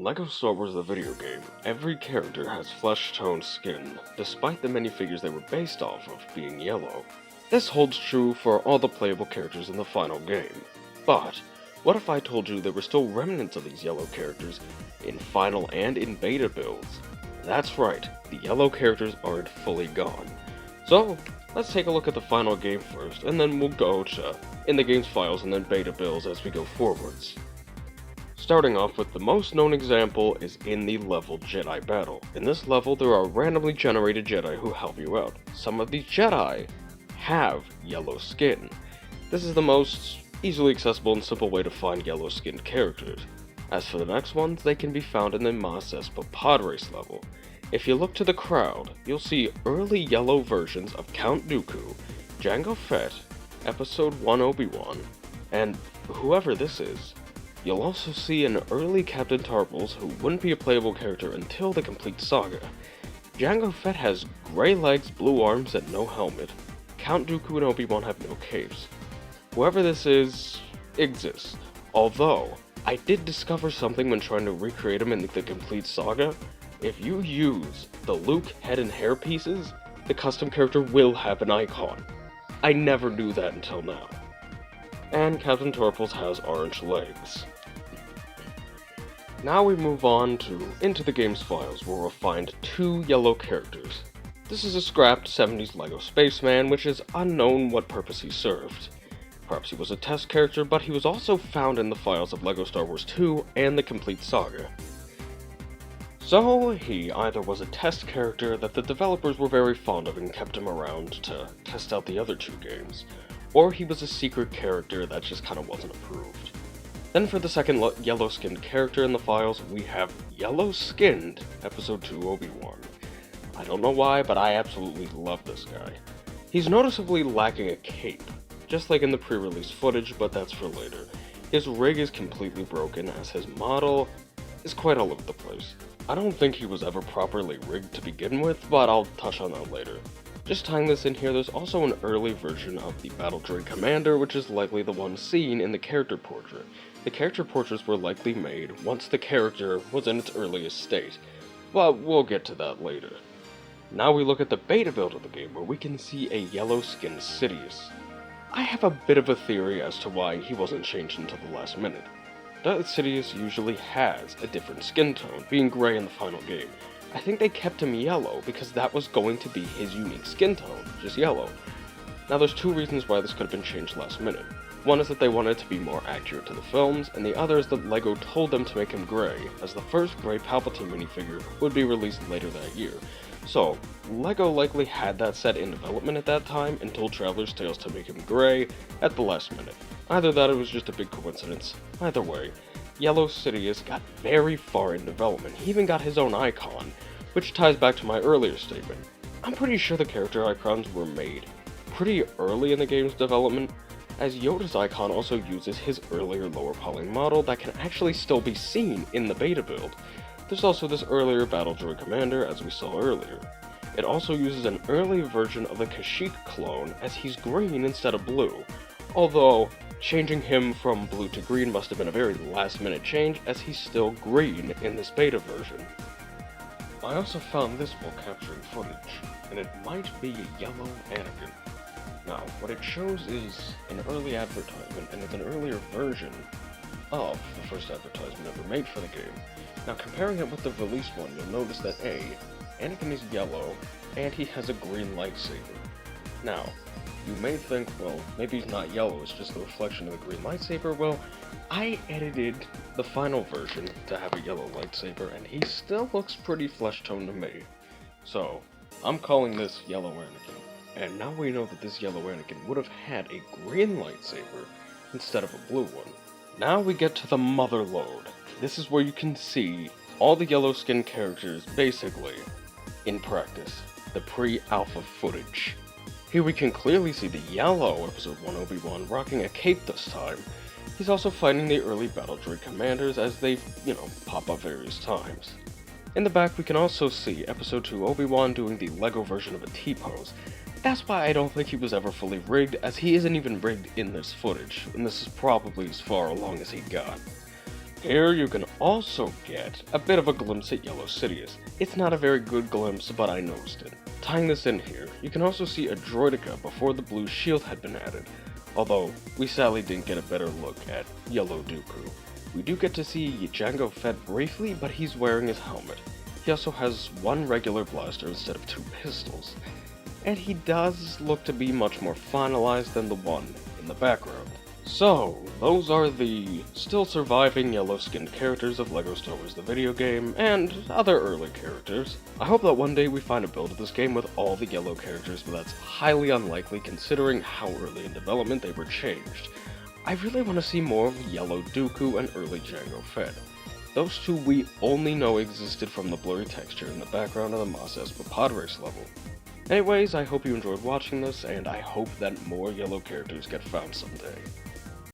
In LEGO Star Wars the video game, every character has flesh-toned skin, despite the many figures they were based off of being yellow. This holds true for all the playable characters in the final game. But, what if I told you there were still remnants of these yellow characters in final and in beta builds? That's right, the yellow characters aren't fully gone. So, let's take a look at the final game first, and then we'll go to in the game's files and then beta builds as we go forwards. Starting off with the most known example is in the level Jedi Battle. In this level, there are randomly generated Jedi who help you out. Some of these Jedi have yellow skin. This is the most easily accessible and simple way to find yellow skinned characters. As for the next ones, they can be found in the Mos Espa pod race level. If you look to the crowd, you'll see early yellow versions of Count Dooku, Jango Fett, Episode 1 Obi-Wan, and whoever this is. You'll also see an early Captain Tarpals who wouldn't be a playable character until the complete saga. Jango Fett has gray legs, blue arms, and no helmet. Count Dooku and Obi-Wan have no capes. Whoever this is, exists. Although, I did discover something when trying to recreate him in the complete saga. If you use the Luke head and hair pieces, the custom character will have an icon. I never knew that until now. And Captain Tarpals has orange legs. Now we move on to into the game's files, where we'll find two yellow characters. This is a scrapped 70s LEGO spaceman, which is unknown what purpose he served. Perhaps he was a test character, but he was also found in the files of LEGO Star Wars 2 and the complete saga. So, he either was a test character that the developers were very fond of and kept him around to test out the other two games, or he was a secret character that just kinda wasn't approved. Then for the second yellow-skinned character in the files, we have Yellow-Skinned Episode 2 Obi-Wan. I don't know why, but I absolutely love this guy. He's noticeably lacking a cape, just like in the pre-release footage, but that's for later. His rig is completely broken, as his model is quite all over the place. I don't think he was ever properly rigged to begin with, but I'll touch on that later. Just tying this in here, there's also an early version of the Battle Droid Commander, which is likely the one seen in the character portrait. The character portraits were likely made once the character was in its earliest state, but we'll get to that later. Now we look at the beta build of the game, where we can see a yellow-skinned Sidious. I have a bit of a theory as to why he wasn't changed until the last minute. Darth Sidious usually has a different skin tone, being gray in the final game. I think they kept him yellow because that was going to be his unique skin tone, just yellow. Now there's two reasons why this could have been changed last minute. One is that they wanted it to be more accurate to the films, and the other is that LEGO told them to make him gray, as the first gray Palpatine minifigure would be released later that year. So, LEGO likely had that set in development at that time and told Traveler's Tales to make him gray at the last minute. Either that or it was just a big coincidence. Either way, Yellow Sidious got very far in development. He even got his own icon, which ties back to my earlier statement. I'm pretty sure the character icons were made pretty early in the game's development, as Yoda's icon also uses his earlier lower poly model that can actually still be seen in the beta build. There's also this earlier Battle Droid Commander, as we saw earlier. It also uses an early version of the Kashyyyk clone, as he's green instead of blue, although changing him from blue to green must have been a very last-minute change, as he's still green in this beta version. I also found this while capturing footage, and it might be a yellow Anakin. Now, what it shows is an early advertisement, and it's an earlier version of the first advertisement ever made for the game. Now, comparing it with the released one, you'll notice that A, Anakin is yellow, and he has a green lightsaber. Now, you may think, well, maybe he's not yellow, it's just a reflection of the green lightsaber. Well, I edited the final version to have a yellow lightsaber, and he still looks pretty flesh-toned to me. So, I'm calling this Yellow Anakin. And now we know that this yellow Anakin would have had a green lightsaber instead of a blue one. Now we get to the mother load. This is where you can see all the yellow-skinned characters, basically, in practice. The pre-alpha footage. Here we can clearly see the yellow Episode 1 Obi-Wan rocking a cape this time. He's also fighting the early Battle Droid Commanders as they, pop up various times. In the back we can also see Episode 2 Obi-Wan doing the LEGO version of a T-pose. That's why I don't think he was ever fully rigged, as he isn't even rigged in this footage, and this is probably as far along as he got. Here you can also get a bit of a glimpse at Yellow Sidious. It's not a very good glimpse, but I noticed it. Tying this in here, you can also see a Droideka before the blue shield had been added, although we sadly didn't get a better look at Yellow Dooku. We do get to see Jango Fett briefly, but he's wearing his helmet. He also has one regular blaster instead of 2 pistols, and he does look to be much more finalized than the one in the background. So, those are the still surviving yellow-skinned characters of LEGO Star Wars the video game, and other early characters. I hope that one day we find a build of this game with all the yellow characters, but that's highly unlikely considering how early in development they were changed. I really want to see more of Yellow Dooku and early Jango Fett. Those two we only know existed from the blurry texture in the background of the Mos Espa pod race level. Anyways, I hope you enjoyed watching this, and I hope that more yellow characters get found someday.